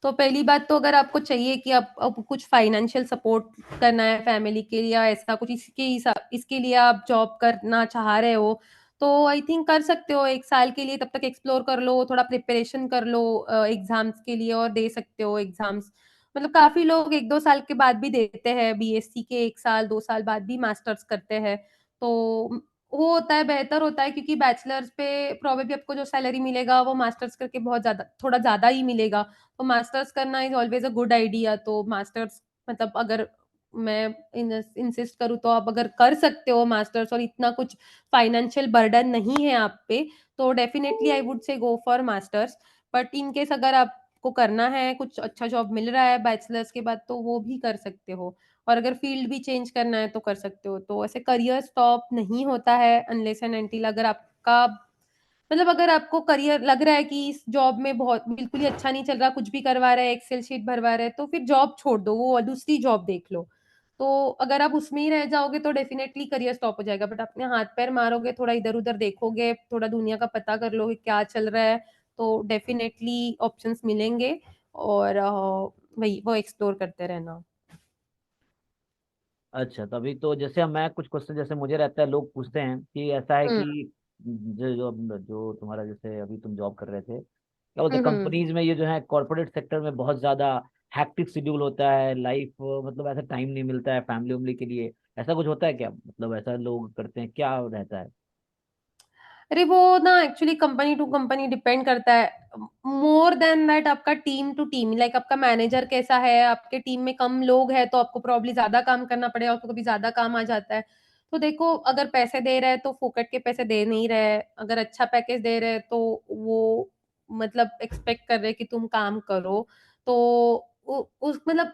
तो पहली बात तो अगर आपको चाहिए कि आप कुछ फाइनेंशियल सपोर्ट करना है फैमिली के लिए या ऐसा कुछ, इसके लिए आप जॉब करना चाह रहे हो, तो आई थिंक कर सकते हो 1 साल के लिए। तब तक एक्सप्लोर कर लो, थोड़ा प्रिपरेशन कर लो एग्जाम्स के लिए, और दे सकते हो एग्जाम्स। मतलब काफी लोग 1-2 साल के बाद भी देते हैं, बीएससी के 1 साल 2 साल बाद भी मास्टर्स करते हैं। तो वो होता है, बेहतर होता है, क्योंकि बैचलर्स पे प्रोबेबली आपको जो सैलरी मिलेगा वो मास्टर्स करके बहुत ज्यादा, थोड़ा ज्यादा ही मिलेगा। तो मास्टर्स करना is always a good idea. तो मास्टर्स मतलब अगर मैं इंसिस्ट करूँ तो आप अगर कर सकते हो मास्टर्स और इतना कुछ फाइनेंशियल बर्डन नहीं है आप पे, तो definitely I would say go for masters. But in case अगर आपको करना है, कुछ अच्छा जॉब मिल रहा है बैचलर्स के बाद, तो वो भी कर सकते हो। और अगर फील्ड भी चेंज करना है तो कर सकते हो। तो ऐसे करियर स्टॉप नहीं होता है अनलेस एंड अनटिल अगर आपका मतलब अगर आपको करियर लग रहा है कि इस जॉब में बहुत बिल्कुल ही अच्छा नहीं चल रहा, कुछ भी करवा रहा है, एक्सेल शीट भरवा रहा है, तो फिर जॉब छोड़ दो, वो दूसरी जॉब देख लो। तो अगर आप उसमें ही रह जाओगे तो डेफिनेटली करियर स्टॉप हो जाएगा, बट अपने हाथ पैर मारोगे, थोड़ा इधर-उधर देखोगे, थोड़ा दुनिया का पता कर लोगे क्या चल रहा है, तो डेफिनेटली ऑप्शंस मिलेंगे और वही वो एक्सप्लोर करते रहना। अच्छा, तभी तो जैसे हम मैं कुछ क्वेश्चन जैसे मुझे रहता है, लोग पूछते हैं कि ऐसा है हुँ। कि जो तुम्हारा जैसे अभी तुम जॉब कर रहे थे, क्या बोलते हुँ, हैं हुँ। कंपनीज में ये जो है कॉर्पोरेट सेक्टर में बहुत ज्यादा हैक्टिक शेड्यूल होता है, लाइफ मतलब ऐसा टाइम नहीं मिलता है फैमिली उमली के लिए, ऐसा कुछ होता है क्या? मतलब ऐसा लोग करते हैं क्या रहता है? अरे वो ना actually company to company depend करता है। मोर देन दैट आपका टीम टू टीम लाइक आपका मैनेजर कैसा है, आपके टीम में कम लोग हैं तो आपको प्रॉब्ली ज़्यादा काम करना पड़ेगा, आपको कभी ज़्यादा काम आ जाता है। तो देखो अगर पैसे दे रहे हैं तो फोकट के पैसे दे नहीं रहे हैं, अगर अच्छा पैकेज दे रहे हैं तो वो मतलब एक्सपेक्ट कर रहे हैं कि तुम काम करो। तो उ उस मतलब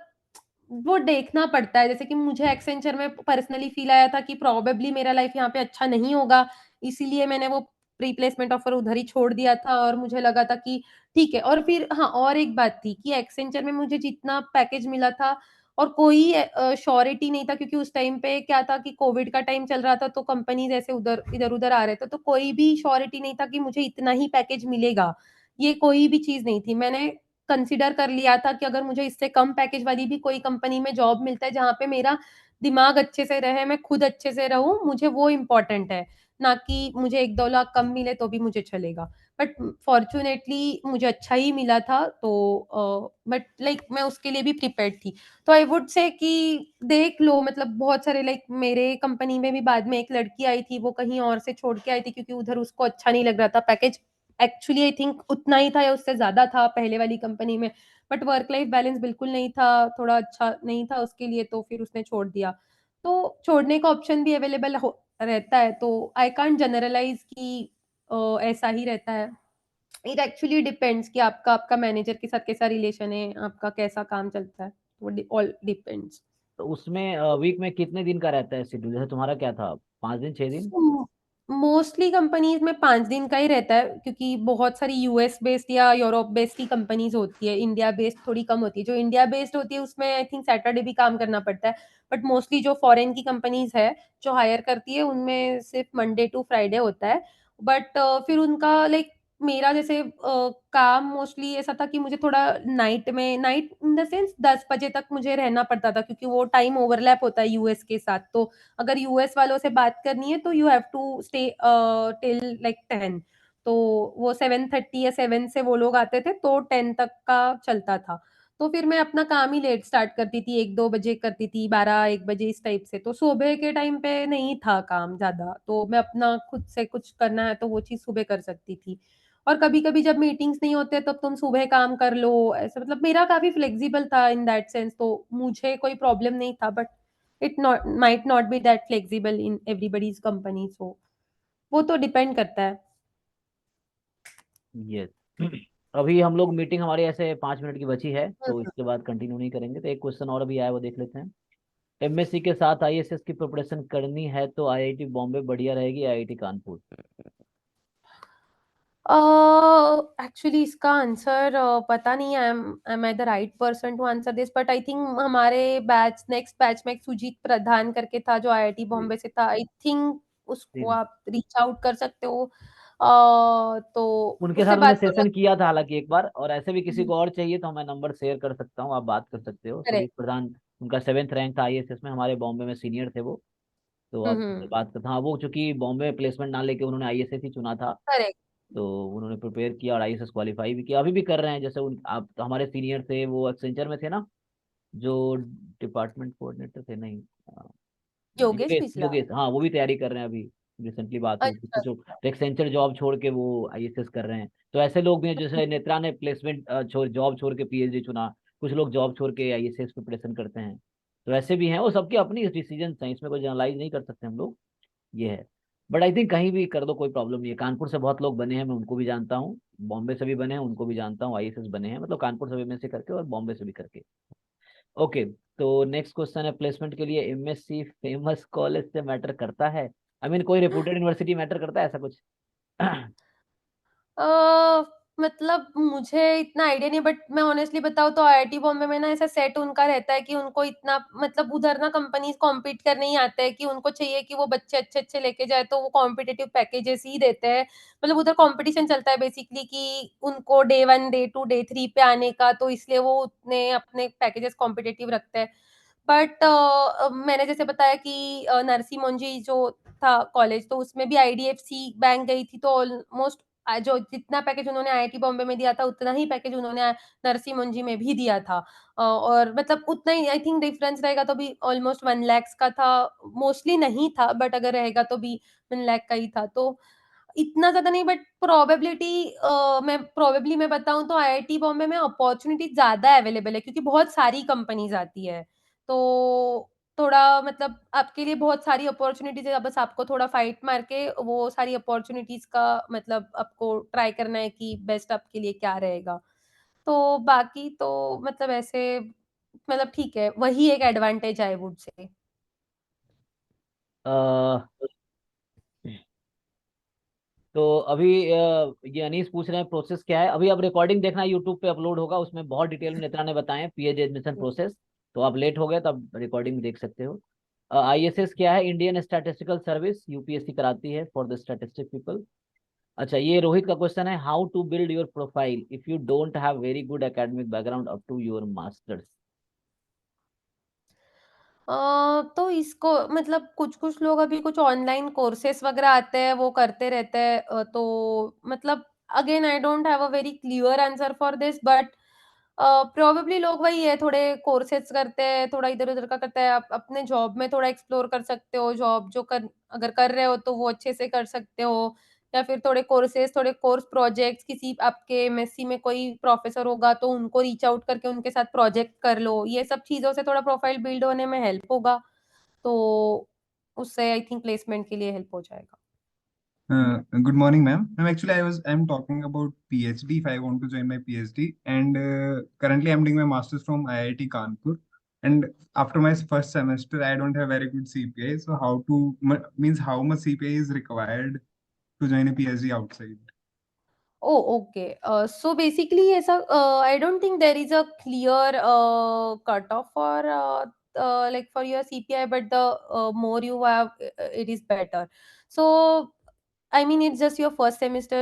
वो देखना पड़ता है, जैसे कि मुझे एक्सेंचर में पर्सनली फ़ील आया था कि प्रोबेबली मेरा लाइफ़ यहाँ पे अच्छा नहीं होगा, इसीलिए मैंने वो रिप्लेसमेंट ऑफर उधर ही छोड़ दिया था और मुझे लगा था कि ठीक है। और फिर हाँ, और एक बात थी कि एक्सेंचर में मुझे जितना पैकेज मिला था और कोई श्योरिटी नहीं था क्योंकि उस टाइम पे क्या था कि कोविड का टाइम चल रहा था तो कंपनीज़ ऐसे उधर इधर-उधर आ रहे थे, तो कोई भी श्योरिटी नहीं था कि मुझे इतना ही पैकेज मिलेगा। ये कोई भी चीज़ नहीं थी। मैंने कंसिडर कर लिया था कि अगर मुझे इससे कम पैकेज वाली भी कोई कंपनी में जॉब मिलता है जहाँ पे मेरा दिमाग अच्छे से रहे, मैं खुद अच्छे से रहूँ, मुझे वो इम्पोर्टेंट है। ना कि मुझे 1-2 लाख कम मिले तो भी मुझे चलेगा। बट फॉर्च्यूनेटली मुझे अच्छा ही मिला था तो बट लाइक मैं उसके लिए भी प्रिपेयर्ड थी। तो आई वुड से कि देख लो मतलब बहुत सारे लाइक मेरे कंपनी में भी बाद में एक लड़की आई थी, वो कहीं और से छोड़ के आई थी क्योंकि उधर उसको अच्छा नहीं लग रहा था। पैकेज एक्चुअली आई थिंक उतना ही था या उससे ज़्यादा था पहले वाली कंपनी में, बट वर्क लाइफ बैलेंस बिल्कुल नहीं था, थोड़ा अच्छा नहीं था उसके लिए तो फिर उसने छोड़ दिया। तो छोड़ने का ऑप्शन भी अवेलेबल हो रहता है, तो आई कांट जनरलाइज़ कि ऐसा ही रहता है। इट एक्चुअली डिपेंड्स कि आपका आपका मैनेजर के साथ कैसा रिलेशन है, आपका कैसा काम चलता है। वो ऑल डिपेंड्स। तो उसमें वीक में कितने दिन का रहता है शेड्यूल? जैसे तुम्हारा क्या था, 5 दिन 6 दिन? मोस्टली कंपनीज़ में 5 दिन का ही रहता है क्योंकि बहुत सारी यूएस बेस्ड या यूरोप बेस्ड ही कंपनीज़ होती है, इंडिया बेस्ड थोड़ी कम होती है। जो इंडिया बेस्ड होती है उसमें आई थिंक सैटरडे भी काम करना पड़ता है, बट मोस्टली जो फॉरेन की कंपनीज़ है, जो हायर करती है उनमें सिर्फ मंडे टू फ्राइडे होता है। बट फिर उनका लाइक मेरा जैसे काम मोस्टली ऐसा था कि मुझे थोड़ा नाइट इन द सेंस 10 बजे तक मुझे रहना पड़ता था क्योंकि वो टाइम ओवरलैप होता है यूएस के साथ। तो अगर यूएस वालों से बात करनी है तो you have to stay till like 10। तो वो 7:30 या 7 से वो लोग आते थे तो 10 तक का चलता था। तो फिर मैं अपना काम ही लेट स्टार्ट करती थी, 1-2 बजे करती थी, 12-1 बजे इस टाइप से। तो सुबह के टाइम पे नहीं था काम ज़्यादा, तो मैं अपना खुद से कुछ करना है तो वो चीज़ सुबह कर सकती थी। और कभी-कभी जब मीटिंग्स नहीं होते तब तुम सुबह काम कर लो, ऐसा मतलब मेरा काफ़ी फ्लेक्सिबल था इन दैट सेंस तो मुझे कोई प्रॉब्लम नहीं था but it not might not be that flexible in everybody's company so वो तो डिपेंड करता है। यस। अभी हम लोग मीटिंग हमारी ऐसे 5 मिनट की बची है, तो हम्म। इसके बाद कंटिन्यू नहीं करेंगे, तो एक क्वेश्चन और अभी आया वो देख लेते हैं। एमएससी के साथ आईएएस की प्रिपरेशन करनी है तो आईआईटी बॉम्बे बढ़िया रहेगी, आईआईटी कानपुर? एक्चुअली इसका आंसर पता नहीं है am I the right person to answer this but I think हमारे बैच नेक्स्ट बैच में एक सुजीत प्रधान करके था जो आईआईटी जी। बॉम्बे से था आई थिंक उसको जी। आप रीच आउट कर सकते हो। तो उनके उससे साथ मैंने बात करो। सेशन किया था हालांकि एक बार, और ऐसे भी किसी हम्म, को और चाहिए तो मैं नंबर शेयर कर सकता हूँ, आप बात कर सकते हो। सुजीत करेक्ट। प्रधान, उनका 7th रैंक था आईएएस में, हमारे बॉम्बे में सीनियर थे वो। तो आप उनसे हम्म। बात करते, हाँ वो चूंकि बॉम्बे में प्लेसमेंट ना लेके उन्होंने आईएएस ही चुना था, करेक्ट। तो उन्होंने प्रिपेयर किया और आईएएस क्वालिफाई भी किया, अभी भी कर रहे हैं। जैसे आप तो हमारे सीनियर थे, वो एक्सेंचर में थे ना, जो डिपार्टमेंट कोऑर्डिनेटर थे, नहीं योगेश योगेश, बिसला। योगेश, हाँ वो भी तैयारी कर रहे हैं अभी। रिसेंटली बात हुई थी अच्छा। कुछ लोग, तो एक्सेंचर जॉब छोड़ के वो आईएएस कर रहे हैं। तो ऐसे लोग भी हैं, जैसे नेत्रा ने प्लेसमेंट छोड़ जॉब छोड़ के पीएचडी चुना, कुछ लोग जॉब छोड़ के आईएएस प्रिपरेशन करते हैं। तो ऐसे भी हैं, वो सबकी अपनी डिसीजन है, इसमें कोई जनरलाइज नहीं कर सकते हम लोग, ये है। बट आई थिंक कहीं भी कर दो कोई प्रॉब्लम नहीं है। कानपुर से बहुत लोग बने हैं, मैं उनको भी जानता हूँ, बॉम्बे से भी बने हैं उनको भी जानता हूँ, आईएएस बने हैं, मतलब कानपुर से भी में से करके और बॉम्बे से भी करके। ओके, तो नेक्स्ट क्वेश्चन है प्लेसमेंट के लिए एमएससी फेमस कॉलेज से मैटर करता है? आई मीन कोई रेपुटेड यूनिवर्सिटी मैटर करता है ऐसा कुछ? अ, मतलब मुझे इतना आइडिया नहीं, बट मैं ऑनेस्टली बताऊँ तो आईआईटी बॉम्बे में ना ऐसा सेट उनका रहता है कि उनको इतना मतलब उधर ना कंपनीज कॉम्पीट करने ही आते हैं कि उनको चाहिए कि वो बच्चे अच्छे-अच्छे लेके जाए, तो वो कॉम्पिटिटिव पैकेजेस ही देते हैं। मतलब उधर कॉम्पिटिशन चलता है बेसिकली कि उनको डे 1, डे 2, डे 3 पे आने का, तो इसलिए वो उतने अपने पैकेजेस कॉम्पिटिटिव रखते हैं। बट मैंने जैसे बताया कि नरसी मोंजी जो था कॉलेज, तो उसमें भी आईडीएफसी बैंक गई थी, तो ऑलमोस्ट जो जितना पैकेज उन्होंने आईआईटी बॉम्बे में दिया था, उतना ही पैकेज उन्होंने नरसी मुंजी में भी दिया था। और मतलब उतना ही आई थिंक डिफरेंस रहेगा तो भी ऑलमोस्ट 1 लाख का था। मोस्टली नहीं था, बट अगर रहेगा तो भी 1 लाख का ही था। तो इतना ज़्यादा नहीं, बट मैं बताऊँ तो आईआईटी बॉम्बे में अपॉर्च्युनिटी ज़्यादा अवेलेबल है क्योंकि बहुत सारी कंपनीज़ आती है। तो थोड़ा मतलब आपके लिए बहुत सारी अपॉर्च्युनिटीज़ है, बस आपको थोड़ा फाइट मार के वो सारी अपॉर्च्युनिटीज़ का मतलब आपको ट्राई करना है कि बेस्ट आपके लिए क्या रहेगा। तो बाकी तो मतलब ऐसे मतलब ठीक है, वही एक एडवांटेज आई वुड से। अ, तो अभी ये अनीस पूछ रहे हैं प्रोसेस क्या है। अभी अब रिकॉर्डिंग देखना, यूट्यूब पे अपलोड होगा, उसमें बहुत डिटेल में नेत्रा ने बताए पीएच एडमिशन प्रोसेस। तो आप लेट हो गए तो आप रिकॉर्डिंग देख सकते हो। आईएसएस क्या है? इंडियन स्टैटिस्टिकल सर्विस, यूपीएससी कराती है फॉर द स्टैटिस्टिक पीपल। अच्छा, ये रोहित का क्वेश्चन है, how to build your profile if you don't have very good academic background up to your masters? तो इसको मतलब कुछ-कुछ लोग अभी कुछ ऑनलाइन कोर्सेस वगैरह आते हैं, वो करते रहते हैं। तो मतलब again I don't have a very clear answer for this, but probably लोग वही है, थोड़े कोर्सेस करते हैं, थोड़ा इधर-उधर का करते हैं। आप अपने जॉब में थोड़ा एक्सप्लोर कर सकते हो, जॉब जो कर अगर कर रहे हो तो वो अच्छे से कर सकते हो। या फिर थोड़े कोर्सेज़, थोड़े कोर्स प्रोजेक्ट्स, किसी आपके एमएससी में कोई प्रोफ़ेसर होगा तो उनको रीच आउट करके उनके साथ प्रोजेक्ट कर लो। ये सब चीज़ों से थोड़ा प्रोफ़ाइल बिल्ड होने में हेल्प होगा। तो उससे आई थिंक प्लेसमेंट के लिए हेल्प हो जाएगा। Good morning, ma'am. Ma'am, actually, I'm talking about PhD. If I want to join my PhD, and currently I'm doing my masters from IIT Kanpur. And after my first semester, I don't have very good CPA. So means how much CPA is required to join a PhD outside? Oh! Okay. So basically ऐसा I don't think there is a clear cut off for like for your CPI, but the more you have it is better. So I mean, it's just your first semester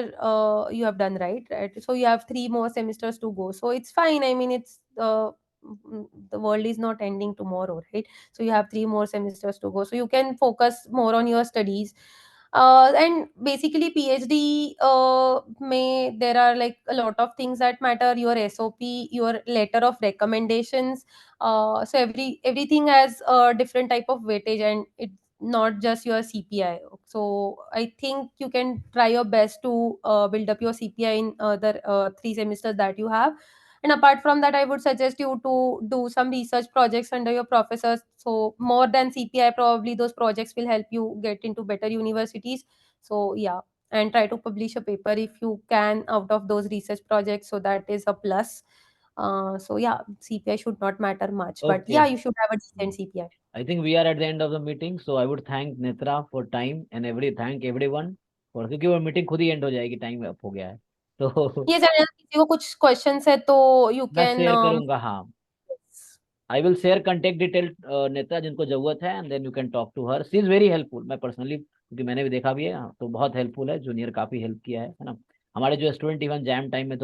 you have done, right? Right. So you have 3 more semesters to go. So it's fine. I mean, the world is not ending tomorrow, right? So you have 3 more semesters to go. So you can focus more on your studies. And basically, PhD may there are like a lot of things that matter. Your SOP, your letter of recommendations. So everything has a different type of weightage, and it not just your CPI. So I think you can try your best to build up your CPI in the 3 semesters that you have. And apart from that, I would suggest you to do some research projects under your professors. So more than CPI, probably those projects will help you get into better universities. So yeah, and try to publish a paper if you can out of those research projects. So that is a plus. So yeah, CPI should not matter much, but okay, yeah, you should have a decent CPI. I think we are at the end of the meeting, so I would thank Netra for time and thank everyone for, क्योंकि वो मीटिंग खुद ही एंड हो जाएगी, टाइम अप हो गया है। तो ये जाने किसी को कुछ क्वेश्चंस है तो यू मैं कैन शेयर करूंगा, हाँ। I will share contact detail नेता जिनको जरूरत है, and then you can talk to her. She is very helpful, मैं पर्सनली, क्योंकि मैंने भी देखा भी है, तो बहुत हेल्पफुल है, जूनियर काफी हेल्प किया है ना। हमारे जो स्टूडेंट इवन जैम टाइम में तो